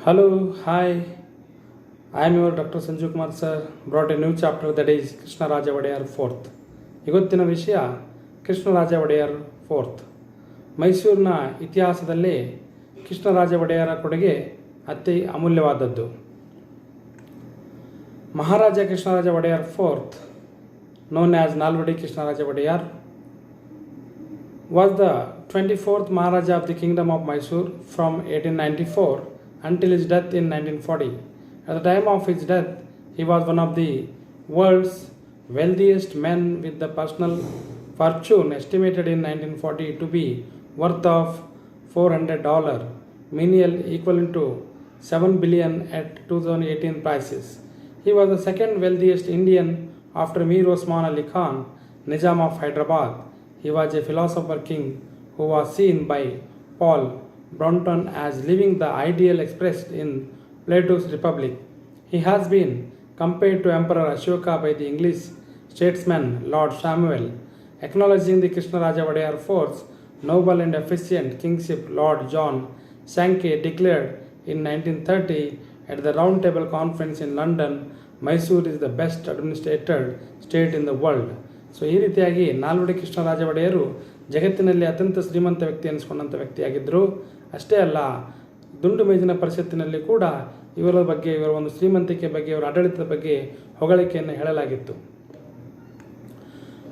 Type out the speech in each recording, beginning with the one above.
Hello, hi. I am your Dr. Sanju Kumar sir. Brought a new chapter that is Krishnaraj Wodeyar IV. ಇವತ್ತಿನ ವಿಷಯ Krishnaraja Wodeyar fourth. ಮೈಸೂರಿನ ಇತಿಹಾಸದಲ್ಲೇ ಕೃಷ್ಣರಾಜ ಒಡೆಯರ ಕೊಡುಗೆ ಅತಿ ಅಮೂಲ್ಯವಾದದ್ದು. Maharaja Krishnaraja Wodeyar fourth, known as Nalvadi Krishnaraja Wodeyar, was the 24th Maharaja of the Kingdom of Mysore from 1894 until his death in 1940. At the time of his death, he was one of the world's wealthiest men with the personal fortune estimated in 1940 to be worth of $400 million, equivalent to 7 billion at 2018 prices. He was the second wealthiest Indian after Mir Osman Ali Khan, Nizam of Hyderabad. He was a philosopher king who was seen by Paul Brunton as living the ideal expressed in Plato's Republic. He has been compared to Emperor Ashoka by the English statesman Lord Samuel. Acknowledging the Krishnaraja Wodeyar IV's noble and efficient kingship, Lord John Sankey declared in 1930 at the Round Table Conference in London, Mysore is the best administrated state in the world. So ಈ ರೀತಿಯಾಗಿ ನಾಲ್ವಡಿ ಕೃಷ್ಣರಾಜ ಒಡೆಯರು ಜಗತ್ತಿನಲ್ಲಿ ಅತ್ಯಂತ ಶ್ರೀಮಂತ ವ್ಯಕ್ತಿ ಅನಿಸ್ಕೊಂಡಂಥ ವ್ಯಕ್ತಿಯಾಗಿದ್ದರು. ಅಷ್ಟೇ ಅಲ್ಲ, ದುಂಡು ಮೇಜಿನ ಪರಿಷತ್ತಿನಲ್ಲಿ ಕೂಡ ಇವರ ಬಗ್ಗೆ, ಇವರ ಒಂದು ಶ್ರೀಮಂತಿಕೆ ಬಗ್ಗೆ, ಇವರ ಆಡಳಿತದ ಬಗ್ಗೆ ಹೊಗಳಿಕೆಯನ್ನು ಹೇಳಲಾಗಿತ್ತು.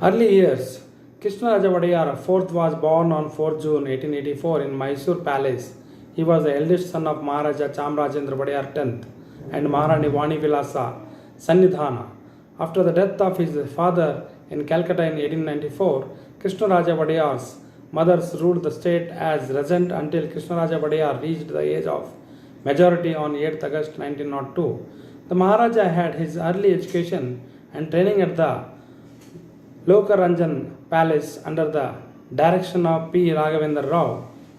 Early years. Krishnaraj Wodeyar IV was born on 4 June 1884 in Mysore Palace. He was the eldest son of Maharaja Chamrajendra Wodeyar X and Maharani Vani Vilasa Sannidhana. After the death of his father in Calcutta in 1894, Krishnaraja Wodeyar's mothers ruled the state as regent until Krishnaraja Wodeyar reached the age of majority on 8th August 1902. The Maharaja had his early education and training at the Lokaranjan Palace under the direction of P. Raghavendra Rao.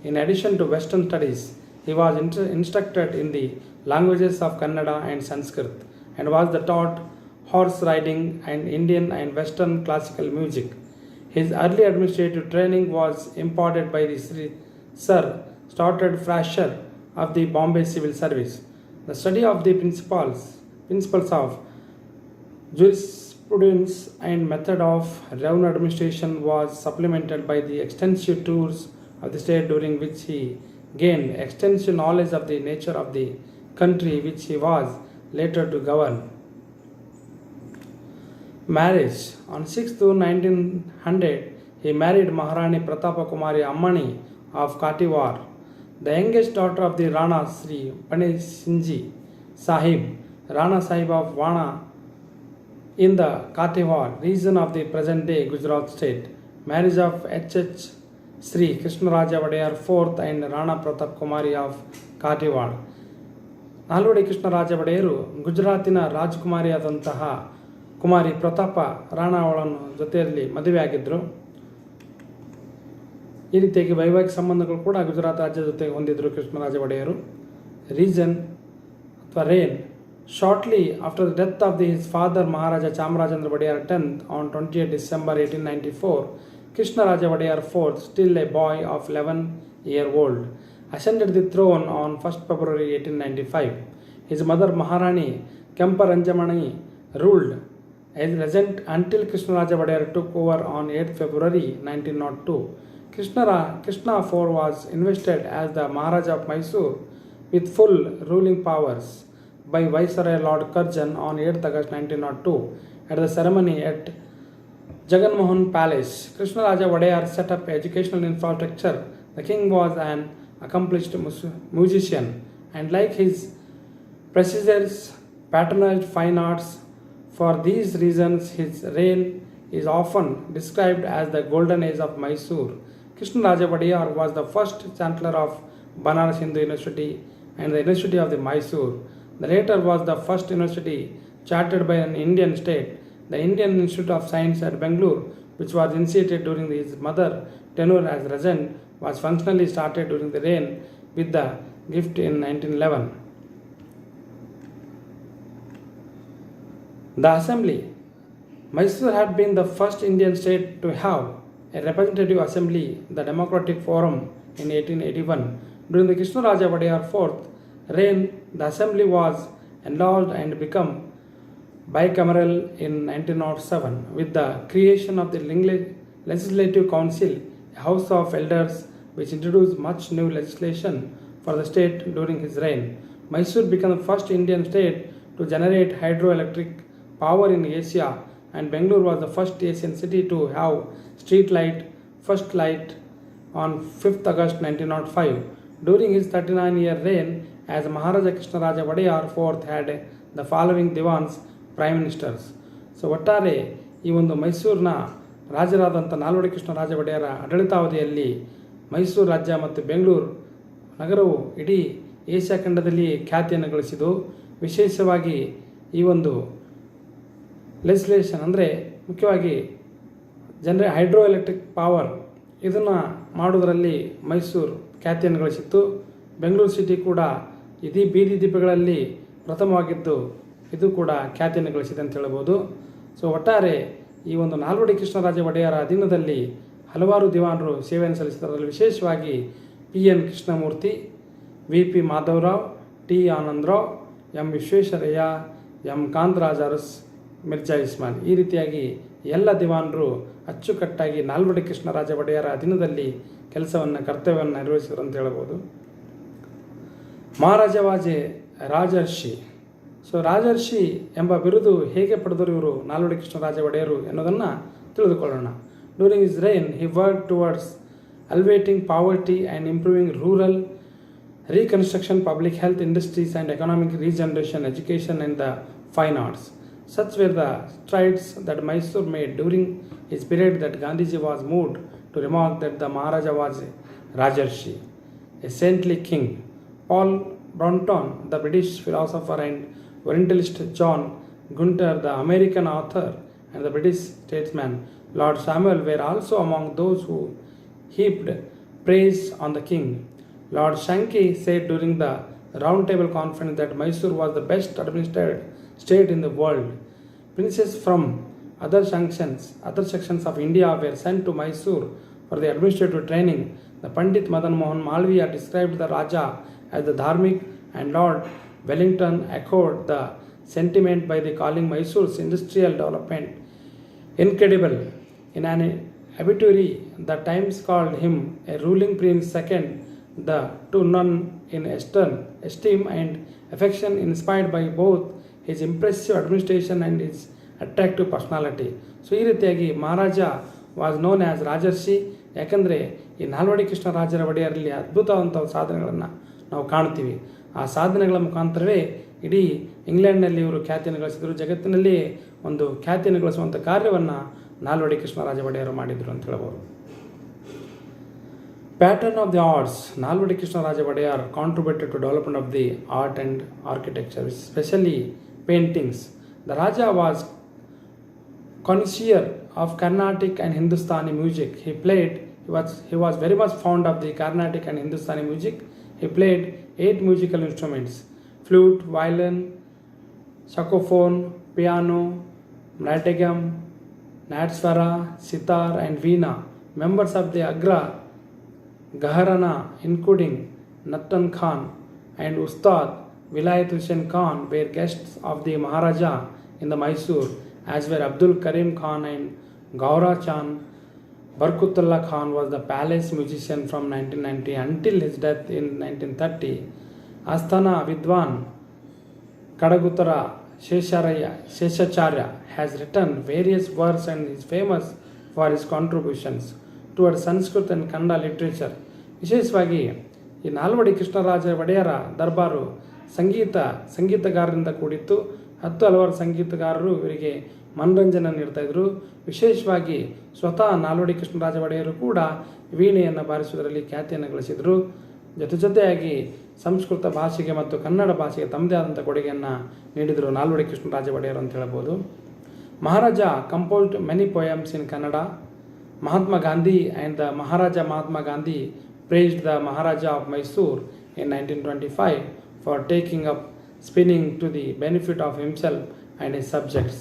In addition to Western studies, he was instructed in the languages of Kannada and Sanskrit and was taught horse riding and Indian and Western classical music. His early administrative training was imparted by the Sir Stoddard Fraser of the Bombay Civil Service. The study of the principles of jurisprudence and method of revenue administration was supplemented by the extensive tours of the state, during which he gained extensive knowledge of the nature of the country which he was later to govern. Marriage. On 6th June 1900, he married Maharani Pratapa Kumari Ammani of Kathiawar, the youngest daughter of the Rana Sri Pane Singhji Sahib, Rana Sahib of Vana in the Kathiawar region of the present-day Gujarat state. Marriage of H.H. Sri Krishnaraja Wodeyar IV and Rana Pratap Kumari of Kathiawar. Nalvadi Krishnaraja ಒಡೆಯರು ಗುಜರಾತಿನ ರಾಜಕುಮಾರಿಯಾದಂತಹ ಕುಮಾರಿ ಪ್ರತಾಪ ರಾಣಾ ಅವಳನ್ನು ಜೊತೆಯಲ್ಲಿ ಮದುವೆಯಾಗಿದ್ದರು. ಈ ರೀತಿಯಾಗಿ ವೈವಾಹಿಕ ಸಂಬಂಧಗಳು ಕೂಡ ಗುಜರಾತ್ ರಾಜ್ಯದ ಜೊತೆ ಹೊಂದಿದ್ದರು ಕೃಷ್ಣರಾಜ ಒಡೆಯರು. ರೀಸನ್ ಅಥವಾ rain. Shortly after the death of his father Maharaja Chamrajendra Wodeyar X on 20th December 1894, Krishnaraja Wodeyar IV, still a boy of 11-year-old, ascended the throne on 1st February 1895. His mother Maharani Kempa-Ranjamani ruled as regent until Krishnaraja Wodeyar took over on 8th February 1902. Krishna IV was invested as the Maharaja of Mysore with full ruling powers by Viceroy Lord Curzon on 8th August 1902. At the ceremony at Jaganmohan Palace, Krishnaraja Wodeyar set up educational infrastructure. The king was an accomplished musician and, like his predecessors, patronized fine arts. For these reasons, his reign is often described as the golden age of Mysore. Krishnaraja Wodeyar was the first chancellor of Banaras Hindu University and the University of the Mysore. The latter was the first university chartered by an Indian state. The Indian Institute of Science at Bangalore, which was initiated during his mother tenure as regent, was functionally started during the reign with the gift in 1911. The Assembly. Mysore had been the first Indian state to have a representative assembly, the Democratic Forum, in 1881. During the Krishnaraja Wodeyar IV reign, the assembly was enlarged and become bicameral in 1907 with the creation of the Legislative Council, a house of elders which introduced much new legislation for the state during his reign. Mysore became the first Indian state to generate hydroelectric power in Asia, and Bangalore was the first Asian city to have street light, first light on 5th August 1905. During his 39-year reign as Maharaja Krishnaraj Wodeyar IV had the following Diwans prime ministers. So ಒಟ್ಟಾರೆ ಈ ಒಂದು ಮೈಸೂರಿನ ರಾಜರಾದಂಥ ನಾಲ್ವಡಿ ಕೃಷ್ಣರಾಜ ಒಡೆಯರ ಆಡಳಿತಾವಧಿಯಲ್ಲಿ ಮೈಸೂರು ರಾಜ್ಯ ಮತ್ತು ಬೆಂಗಳೂರು ನಗರವು ಇಡೀ ಏಷ್ಯಾ ಖಂಡದಲ್ಲಿ ಖ್ಯಾತಿಯನ್ನು ಗಳಿಸಿತು. ವಿಶೇಷವಾಗಿ ಈ ಒಂದು ಲೆಜಿಸ್ಲೇಷನ್ ಅಂದರೆ ಮುಖ್ಯವಾಗಿ ಹೈಡ್ರೋ ಎಲೆಕ್ಟ್ರಿಕ್ ಪವರ್ ಇದನ್ನು ಮಾಡೋದರಲ್ಲಿ ಮೈಸೂರು ಖ್ಯಾತಿಯನ್ನು ಗಳಿಸಿತ್ತು. ಬೆಂಗಳೂರು ಸಿಟಿ ಕೂಡ ಇಡೀ ಬೀದಿ ದೀಪಗಳಲ್ಲಿ ಪ್ರಥಮವಾಗಿದ್ದು ಇದು ಕೂಡ ಖ್ಯಾತಿಯನ್ನು ಗಳಿಸಿದೆ ಅಂತ ಹೇಳ್ಬೋದು. ಸೊ ಒಟ್ಟಾರೆ ಈ ಒಂದು ನಾಲ್ವಡಿ ಕೃಷ್ಣರಾಜ ಒಡೆಯರ ಅಧೀನದಲ್ಲಿ ಹಲವಾರು ದಿವಾನರು ಸೇವೆಯನ್ನು ಸಲ್ಲಿಸಿದರಲ್ಲಿ ವಿಶೇಷವಾಗಿ PN Krishnamurthy, VP Madhavrao, T Anandrao, M Visvesvaraya, M Kantharaj Aras, Mirza Ismail ಈ ರೀತಿಯಾಗಿ ಎಲ್ಲ ದಿವಾನರು ಅಚ್ಚುಕಟ್ಟಾಗಿ ನಾಲ್ವಡಿ ಕೃಷ್ಣರಾಜ ಒಡೆಯರ ಅಧೀನದಲ್ಲಿ ಕರ್ತವ್ಯವನ್ನು ನಿರ್ವಹಿಸಿದರು ಅಂತ ಹೇಳ್ಬೋದು. ಮಹಾರಾಜ ವಾಜೆ ರಾಜರ್ಷಿ. ಸೊ ರಾಜರ್ಷಿ ಎಂಬ ಬಿರುದು ಹೇಗೆ ಪಡೆದರು ಇವರು ನಾಲ್ವಡಿ ಕೃಷ್ಣರಾಜ ಒಡೆಯರು ಎನ್ನುವುದನ್ನು ತಿಳಿದುಕೊಳ್ಳೋಣ. During his reign he work towards alleviating poverty and improving rural reconstruction, public health, industries and economic regeneration, education and the fine arts. Such were the strides that Mysore made during his period that Gandhiji was moved to remark that the Maharaja was a Rajarshi, a saintly king. Paul Bronton, the British philosopher, and Orientalist John Gunter, the American author, and the British statesman Lord Samuel were also among those who heaped praise on the king. Lord Sankey said during the Round Table Conference that Mysore was the best administered state in the world. Princes from other sections of India were sent to Mysore for the administrative training. The Pandit Madan Mohan Malviya described the Raja as the Dharmic, and Lord Wellington echoed the sentiment by calling Mysore's industrial development incredible. In an obituary, the Times called him a ruling prince second the to none in esteem and affection, inspired by both his impressive administration and his attractive personality. So ಈ ರೀತಿಯಾಗಿ ಮಹಾರಾಜ was known as Rajarshi. ಯಾಕಂದರೆ ಈ ನಾಲ್ವಡಿ ಕೃಷ್ಣರಾಜರ ಒಡೆಯರಲ್ಲಿ ಅದ್ಭುತವಂಥ ಸಾಧನೆಗಳನ್ನು ನಾವು ಕಾಣ್ತೀವಿ. ಆ ಸಾಧನೆಗಳ ಮುಖಾಂತರವೇ ಇಡೀ ಇಂಗ್ಲೆಂಡ್ನಲ್ಲಿ ಇವರು ಖ್ಯಾತಿಯನ್ನು ಗಳಿಸಿದರು. ಜಗತ್ತಿನಲ್ಲಿ ಒಂದು ಖ್ಯಾತಿಯನ್ನು ಗಳಿಸುವಂಥ ಕಾರ್ಯವನ್ನು ನಾಲ್ವಡಿ ಕೃಷ್ಣರಾಜ ಒಡೆಯರು ಮಾಡಿದರು ಅಂತ ಹೇಳ್ಬೋದು. Patron of the Arts, Nalvadi Krishnaraj Wodeyar contributed to development of the art and architecture, especially paintings. The Raja was connoisseur of Carnatic and Hindustani music. He was very much fond of the Carnatic and Hindustani music. He played 8 musical instruments: flute, violin, saxophone, piano, mridangam, natswara, sitar and veena. Members of the Agra Gharana, including Nattan Khan and Ustad Vilayat Hussain Khan, were guests of the Maharaja in the Mysore, as were Abdul Karim Khan and Gaura Chand. Barkutullah Khan was the palace musician from 1990 until his death in 1930. Asthana Vidwan Kadagutara Sheshacharya has written various works and is famous for his contributions towards Sanskrit and Kannada literature. ವಿಶೇಷವಾಗಿ ಈ ನಾಲ್ವಡಿ ಕೃಷ್ಣರಾಜ ಒಡೆಯರ ದರ್ಬಾರು ಸಂಗೀತಗಾರರಿಂದ ಕೂಡಿತ್ತು. ಹಲವಾರು ಸಂಗೀತಗಾರರು ಇವರಿಗೆ ಮನರಂಜನೆ ನೀಡ್ತಾಯಿದ್ರು. ವಿಶೇಷವಾಗಿ ಸ್ವತಃ ನಾಲ್ವಡಿ ಕೃಷ್ಣರಾಜ ಒಡೆಯರು ಕೂಡ ವೀಣೆಯನ್ನು ಬಾರಿಸುವುದರಲ್ಲಿ ಖ್ಯಾತಿಯನ್ನು ಗಳಿಸಿದರು. ಜೊತೆಯಾಗಿ ಸಂಸ್ಕೃತ ಭಾಷೆಗೆ ಮತ್ತು ಕನ್ನಡ ಭಾಷೆಗೆ ತಮ್ಮದೇ ಆದಂಥ ಕೊಡುಗೆಯನ್ನು ನೀಡಿದರು ನಾಲ್ವಡಿ ಕೃಷ್ಣರಾಜ ಒಡೆಯರು ಅಂತ ಹೇಳ್ಬೋದು. Maharaja composed many poems in Kannada. Mahatma Gandhi and the Maharaja Mahatma Gandhi praised the Maharaja of Mysore in 1925 for taking up spinning to the benefit of himself and his subjects.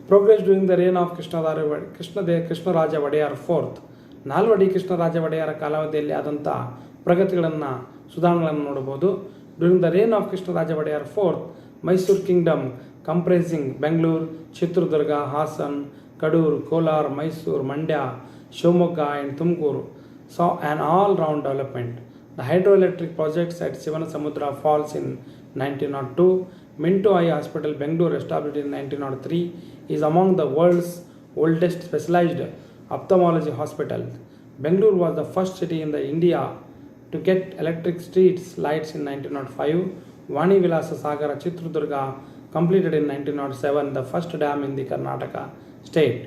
Progress during the reign of Krishnaraja Wodeyar IV. Nalvadi Krishnaraja ಒಡೆಯರ ಕಾಲಾವಧಿಯಲ್ಲಿ ಆದಂಥ ಪ್ರಗತಿಗಳನ್ನು ಸುಧಾರಣೆಗಳನ್ನು ನೋಡಬಹುದು. During the reign of Krishnaraja Wodeyar IV, Mysore kingdom comprising Bengaluru, Chitradurga, Hassan, Kadur, Kolar, Mysore, Mandya, Shivamogga and Tumkur saw an all-round development. The hydroelectric projects at Sivanasamudra Falls in 1902, Minto Eye Hospital, Bengaluru, established in 1903, is among the world's oldest specialized ophthalmology hospitals. Bengaluru was the first city in the India to get electric streets lights in 1905. Vani Vilasa Sagara, Chitradurga, completed in 1907, the first dam in the Karnataka state.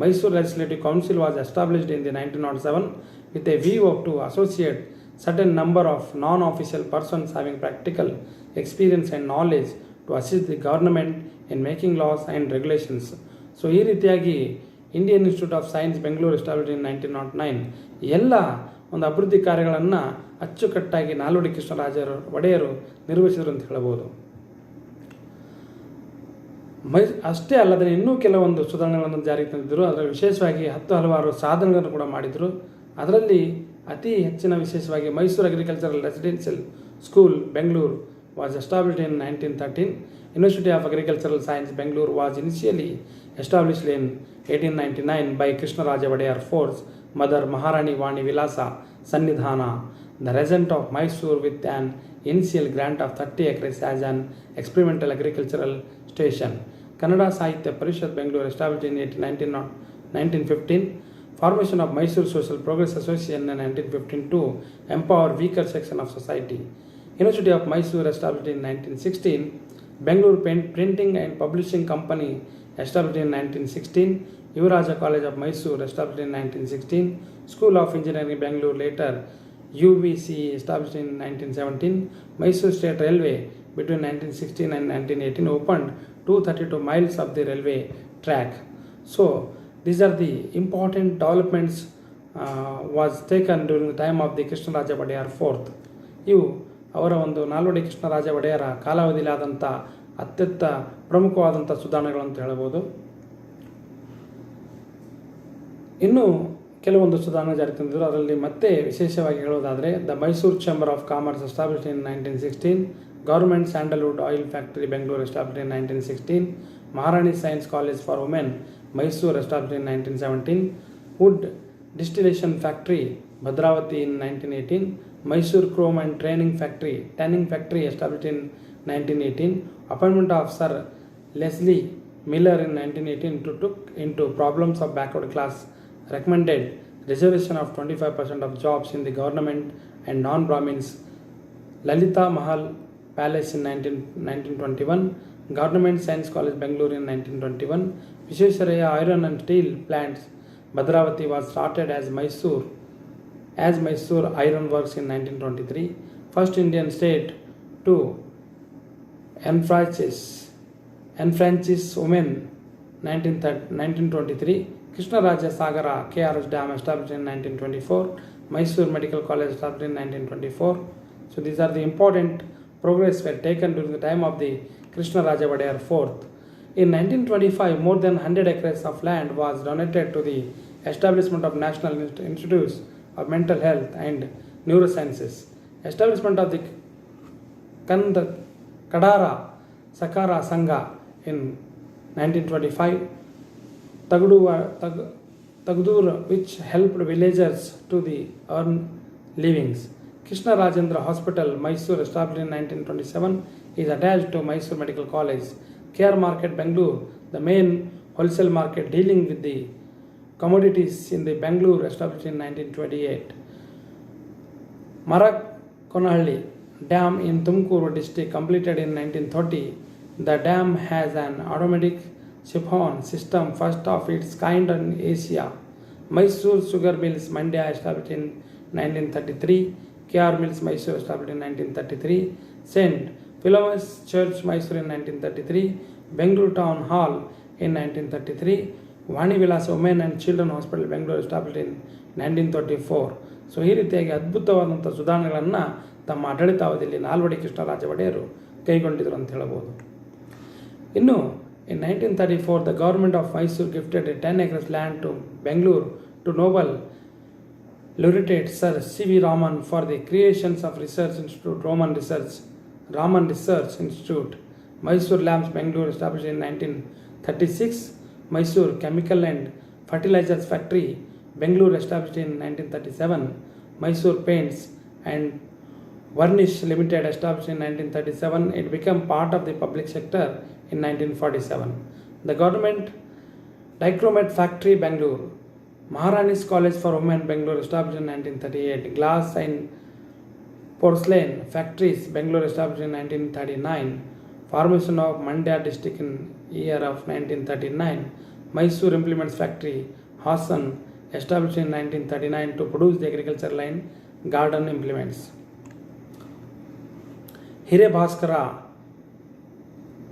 Mysore Legislative Council was established in the 1907 with a view to associate certain number of non-official persons having practical experience and knowledge to assist the government in making laws and regulations. So ಈ ರೀತಿಯಾಗಿ Indian institute of science Bengaluru established ಇನ್ 1909 ಎಲ್ಲ ಒಂದು ಅಭಿವೃದ್ಧಿ ಕಾರ್ಯಗಳನ್ನು ಅಚ್ಚುಕಟ್ಟಾಗಿ ನಾಲ್ವಡಿ ಕೃಷ್ಣರಾಜ ಒಡೆಯರು ನಿರ್ವಹಿಸಿದರು ಅಂತ ಹೇಳಬಹುದು. ಅಷ್ಟೇ ಅಲ್ಲದೆ ಇನ್ನೂ ಕೆಲವೊಂದು ಸುಧಾರಣೆಗಳನ್ನು ಜಾರಿಗೆ ತಂದಿದ್ದರು. ಅದರಲ್ಲಿ ವಿಶೇಷವಾಗಿ ಹಲವಾರು ಸಾಧನೆಗಳನ್ನು ಕೂಡ ಮಾಡಿದರು. ಅದರಲ್ಲಿ ಅತಿ ಹೆಚ್ಚಿನ ವಿಶೇಷವಾಗಿ Mysuru agricultural residential school Bengaluru was established in 1913. University of Agricultural Science Bengaluru was initially established in 1899 by Krishnaraj Wodeyar Iv's mother Maharani Vani Vilasa Sannidhana, the regent of Mysore, with an initial grant of 30 acres as an experimental agricultural station. Kannada Sahitya Parishad Bengaluru, established in 1915. Formation of Mysore Social Progress Association in 1915 to empower weaker section of society. University of Mysore, established in 1916. Bengaluru Printing and Publishing Company, established in 1916. Yuvaraja College of Mysore, established in 1916. School of Engineering Bengaluru, later UVC, established in 1917. Mysore State Railway, between 1916 and 1918, opened 232 miles of the railway track. So these are the important developments was taken during the time of the Krishnaraja Wodeyar IV. ಇವು ಅವರ ಒಂದು ನಾಲ್ವಡಿ ಕೃಷ್ಣರಾಜ ಒಡೆಯರ ಕಾಲಾವಧಿಯಲ್ಲಿ ಆದಂಥ ಅತ್ಯಂತ ಪ್ರಮುಖವಾದಂಥ ಸುಧಾರಣೆಗಳಂತ ಹೇಳ್ಬೋದು. ಇನ್ನೂ ಕೆಲವೊಂದು ಸುಧಾರಣೆ ಜಾರಿ ತಂದಿದ್ದರು. ಅದರಲ್ಲಿ ಮತ್ತೆ ವಿಶೇಷವಾಗಿ ಹೇಳೋದಾದರೆ the Mysore chamber of commerce, established in 1916. Government sandalwood oil factory Bengaluru, established in 1916. Maharani science college for women Mysore, established in 1917. Wood distillation factory Bhadravati in 1918. Mysore Chrome and Tanning Factory, established in 1918. Appointment of Sir Leslie Miller in 1918 to look into problems of backward class. Recommended reservation of 25% of jobs in the government and non-Brahmins. Lalita Mahal Palace in 1921. Government Science College Bengaluru in 1921. Vishwesvaraya Iron and Steel Plants Bhadravati was started as Mysore Iron Works in 1923. First Indian state to enfranchise women 1923. Krishnaraja Sagara KRS Dam, established in 1924. Mysore Medical College, established in 1924. So these are the important progress were taken during the time of the Krishnaraja Wodeyar IV. In 1925, more than 100 acres of land was donated to the establishment of National Institutes of Mental Health and Neurosciences. Establishment of the Kadara Sakara Sangha in 1925. Tagdur, which helped villagers to earn livings. Krishna Rajendra Hospital, Mysore, established in 1927, is attached to Mysore Medical College. Care Market, Bengaluru, the main wholesale market dealing with the commodities in the Bengaluru, established in 1928. Marakonahalli Dam in Tumkur district, completed in 1930. The dam has an automatic siphon system, first of its kind in Asia. Mysore Sugar Mills, Mandya, established in 1933. KR Mills, Mysore, established in 1933. St. Philomena's Church, Mysore, in 1933. Bengaluru Town Hall in 1933. Vani Vilasa Women and Children Hospital, Bengaluru, established in 1934. So ಈ ರೀತಿಯಾಗಿ ಅದ್ಭುತವಾದಂಥ ಸುಧಾರಣೆಗಳನ್ನು ತಮ್ಮ ಆಡಳಿತಾವಧಿಯಲ್ಲಿ ನಾಲ್ವಡಿ ಕೃಷ್ಣರಾಜ ಒಡೆಯರು ಕೈಗೊಂಡಿದ್ದರು ಅಂತ ಹೇಳಬಹುದು. ಇನ್ನು in 1934, the government of Mysore gifted a 10 acres land to Bengaluru to noble laureate Sir C.V. Raman for the creations of Research Institute, Raman Research Institute, Mysore Lamps, Bangalore, established in 1936, Mysore Chemical and Fertilizers Factory, Bangalore, established in 1937, Mysore Paints and Varnish Limited, established in 1937. It became part of the public sector in 1947. The government Dichromat Factory, Bangalore, Maharani's College for Women, Bangalore, established in 1938. Glass and Porcelain Factories, Bangalore, established in 1939. Formation of Mandya district in year of 1939. Mysore Implements Factory, Hassan, established in 1939 to produce the agriculture line garden implements. Hirebhaskara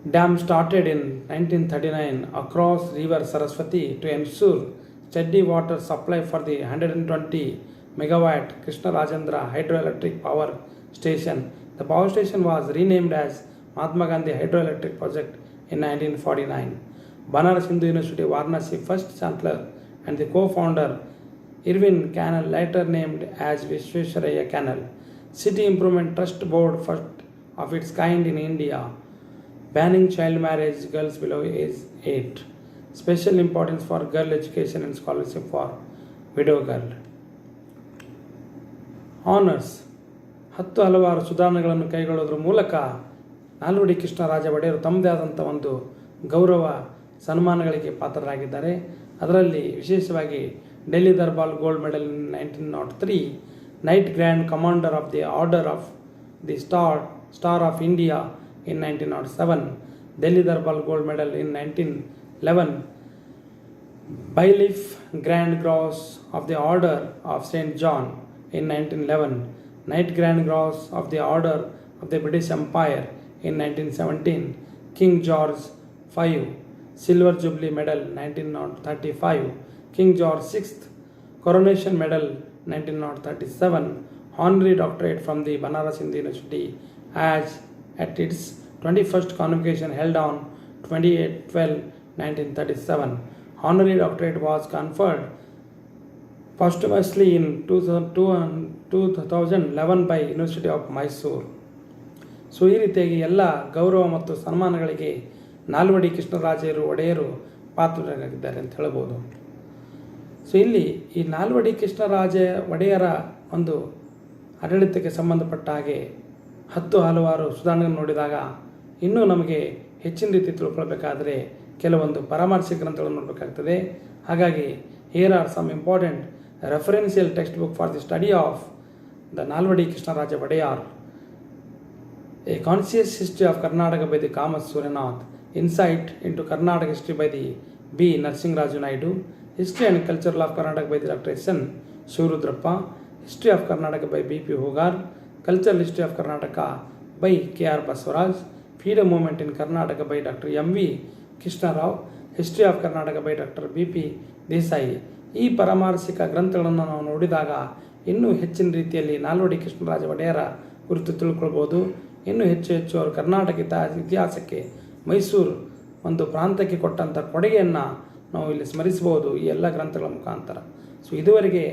Dam started in 1939 across river Saraswati to ensure steady water supply for the 120 megawatt Krishnaraj hydroelectric power station. The power station was renamed as Mahatma Gandhi Hydroelectric Project in 1949. Banaras Hindu University, Varanasi, first chancellor and the co-founder Irvin Canal, later named as Vishwesvaraya Canal. City Improvement Trust Board, first of its kind in India, banning child marriage, girls below age 8. Special importance for girl education and scholarship for widow girl. Honors. 10 ಹಲವಾರು ಸುಧಾರಣೆಗಳನ್ನು ಕೈಗೊಳ್ಳೋದ್ರ ಮೂಲಕ ನಾಲ್ವಡಿ ಕೃಷ್ಣರಾಜ ಒಡೆಯರು ತಮ್ಮದೇ ಆದಂಥ ಒಂದು ಗೌರವ ಸನ್ಮಾನಗಳಿಗೆ ಪಾತ್ರರಾಗಿದ್ದಾರೆ. ಅದರಲ್ಲಿ ವಿಶೇಷವಾಗಿ Delhi Durbar gold medal in 1903, knight grand commander of the order of the star of India in 1907, Delhi Darbal Gold Medal in 1911, Bailiff Grand Cross of the Order of St. John in 1911, Knight Grand Cross of the Order of the British Empire in 1917, King George V Silver Jubilee Medal 1935, King George VI Coronation Medal 1937, Honorary Doctorate from the Banaras Hindu University as at its 21st convocation held on 28/12/1937. Honorary doctorate was conferred posthumously in 2011 by University of Mysore. So ಈ ರೀತಿಯಾಗಿ ಎಲ್ಲ ಗೌರವ ಮತ್ತು ಸನ್ಮಾನಗಳಿಗೆ ನಾಲ್ವಡಿ ಕೃಷ್ಣರಾಜರು ಒಡೆಯರು ಪಾತ್ರರಾಗಿದ್ದಾರೆ ಅಂತ ಹೇಳ್ಬೋದು. So ಇಲ್ಲಿ ಈ ನಾಲ್ವಡಿ ಕೃಷ್ಣರಾಜ ಒಡೆಯರ ಒಂದು ಆಡಳಿತಕ್ಕೆ ಸಂಬಂಧಪಟ್ಟ ಹಾಗೆ 10 ಹಲವಾರು ಸುಧಾರಣೆಗಳನ್ನು ನೋಡಿದಾಗ ಇನ್ನೂ ನಮಗೆ ಹೆಚ್ಚಿನ ರೀತಿ ತಿಳ್ಕೊಳ್ಬೇಕಾದ್ರೆ ಕೆಲವೊಂದು ಪರಾಮರ್ಶಕ ಗ್ರಂಥಗಳನ್ನು ನೋಡಬೇಕಾಗ್ತದೆ. ಹಾಗಾಗಿ here are some important referential text book for the study of the Nalvadi Krishnaraja Wodeyar. A Conscious History of Karnataka by the Kamas Suranath, Insight into Karnataka History by the B. Narsingraju Naidu, History and Culture of Karnataka by the Dr. S.N. Shivarudrappa, History of Karnataka by B.P. Hogar, Cultural History of Karnataka by K.R. Baswaraj, Freedom Movement in Karnataka by Dr. M.V. Krishnaraj, History of Karnataka by Dr. B.P. Desai. ಈ ಪರಾಮರ್ಶಿಕ ಗ್ರಂಥಗಳನ್ನು ನಾವು ನೋಡಿದಾಗ ಇನ್ನೂ ಹೆಚ್ಚಿನ ರೀತಿಯಲ್ಲಿ ನಾಲ್ವಡಿ ಕೃಷ್ಣರಾಜ ಒಡೆಯರ ಕುರಿತು ತಿಳ್ಕೊಳ್ಬೋದು. ಇನ್ನೂ ಹೆಚ್ಚು ಅವರು ಕರ್ನಾಟಕ ಇತಿಹಾಸಕ್ಕೆ ಮೈಸೂರು ಒಂದು ಪ್ರಾಂತಕ್ಕೆ ಕೊಟ್ಟಂಥ ಕೊಡುಗೆಯನ್ನು ನಾವು ಇಲ್ಲಿ ಸ್ಮರಿಸಬಹುದು ಈ ಎಲ್ಲ ಗ್ರಂಥಗಳ ಮುಖಾಂತರ. ಸೊ ಇದುವರೆಗೆ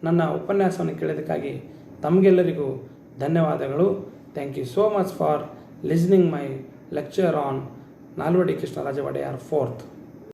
ನನ್ನ ಉಪನ್ಯಾಸವನ್ನು ಕೇಳಿದ್ದಕ್ಕಾಗಿ ತಮಗೆಲ್ಲರಿಗೂ ಧನ್ಯವಾದಗಳು. Thank you so much for listening my lecture on Nalvadi Krishnaraja Wadiyar 4th.